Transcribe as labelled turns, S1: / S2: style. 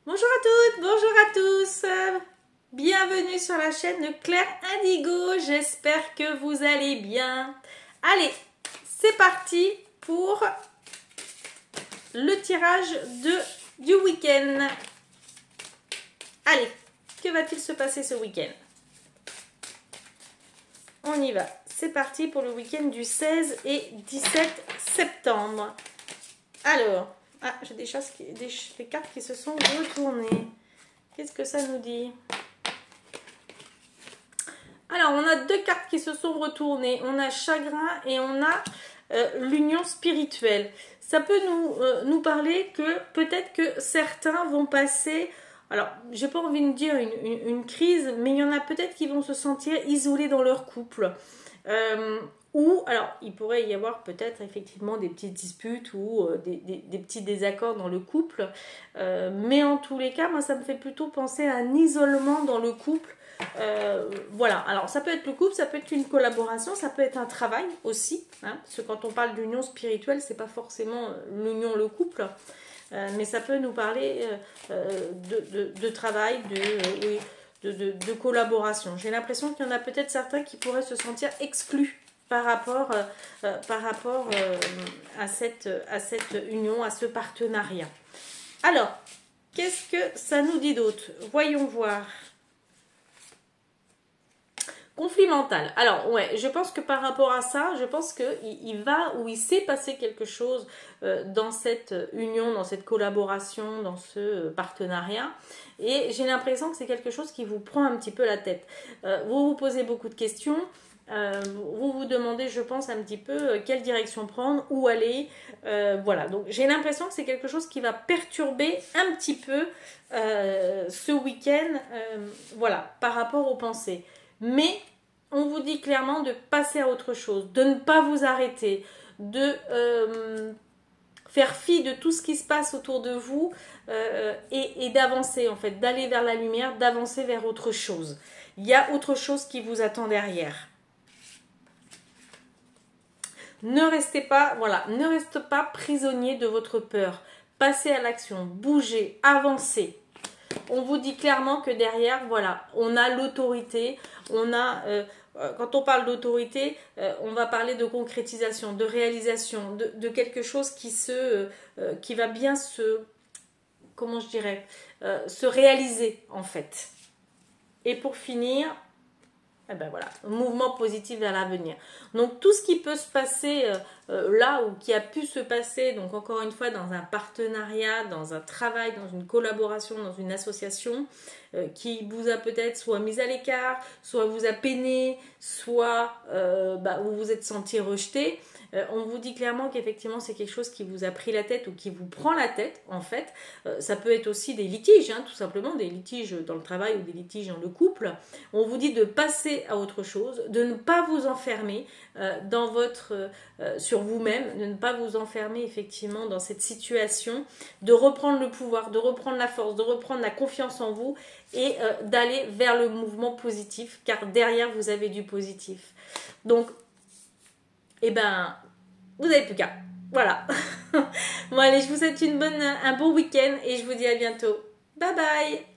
S1: Bonjour à toutes, bonjour à tous. Bienvenue sur la chaîne de Claire Indigo. J'espère que vous allez bien. Allez, c'est parti pour le tirage du week-end. Allez, que va-t-il se passer ce week-end? On y va. C'est parti pour le week-end du 16 et 17 septembre. Alors, j'ai des cartes qui se sont retournées. Qu'est-ce que ça nous dit? Alors, on a deux cartes qui se sont retournées. On a chagrin et on a l'union spirituelle. Ça peut nous parler que peut-être que certains vont passer... Alors, j'ai pas envie de dire une crise, mais il y en a peut-être qui vont se sentir isolés dans leur couple. Ou, alors, il pourrait y avoir peut-être effectivement des petites disputes ou des petits désaccords dans le couple. Mais en tous les cas, moi, ça me fait plutôt penser à un isolement dans le couple. Voilà, alors ça peut être le couple, ça peut être une collaboration, ça peut être un travail aussi. Hein, parce que quand on parle d'union spirituelle, c'est pas forcément l'union, le couple. Mais ça peut nous parler de travail, de collaboration. J'ai l'impression qu'il y en a peut-être certains qui pourraient se sentir exclus par rapport à cette union, à ce partenariat. Alors, qu'est-ce que ça nous dit d'autre? Voyons voir. Conflit mental. Alors, ouais, je pense que par rapport à ça, je pense qu'il va ou il s'est passé quelque chose dans cette union, dans cette collaboration, dans ce partenariat. Et j'ai l'impression que c'est quelque chose qui vous prend un petit peu la tête. Vous vous posez beaucoup de questions. Vous vous demandez, je pense, un petit peu quelle direction prendre, où aller. Voilà, donc j'ai l'impression que c'est quelque chose qui va perturber un petit peu ce week-end, voilà, par rapport aux pensées. Mais on vous dit clairement de passer à autre chose, de ne pas vous arrêter, de faire fi de tout ce qui se passe autour de vous et d'avancer en fait, d'aller vers la lumière, d'avancer vers autre chose. Il y a autre chose qui vous attend derrière. Ne restez pas, voilà, ne restez pas prisonnier de votre peur. Passez à l'action, bougez, avancez. On vous dit clairement que derrière, voilà, on a l'autorité, on a, quand on parle d'autorité, on va parler de concrétisation, de réalisation, de quelque chose qui va bien comment je dirais, se réaliser en fait. Et pour finir, eh ben voilà, mouvement positif vers l'avenir. Donc tout ce qui peut se passer là ou qui a pu se passer, donc encore une fois dans un partenariat, dans un travail, dans une collaboration, dans une association qui vous a peut-être soit mis à l'écart, soit vous a peiné, soit vous vous êtes senti rejeté. On vous dit clairement qu'effectivement c'est quelque chose qui vous a pris la tête ou qui vous prend la tête en fait. Ça peut être aussi des litiges, hein, tout simplement, des litiges dans le travail ou des litiges dans le couple. On vous dit de passer à autre chose, de ne pas vous enfermer sur vous-même, de ne pas vous enfermer effectivement dans cette situation, de reprendre le pouvoir, de reprendre la force, de reprendre la confiance en vous et d'aller vers le mouvement positif, car derrière vous avez du positif. Donc, eh ben, vous n'avez plus qu'à. Voilà. Bon allez, je vous souhaite un bon week-end et je vous dis à bientôt. Bye bye.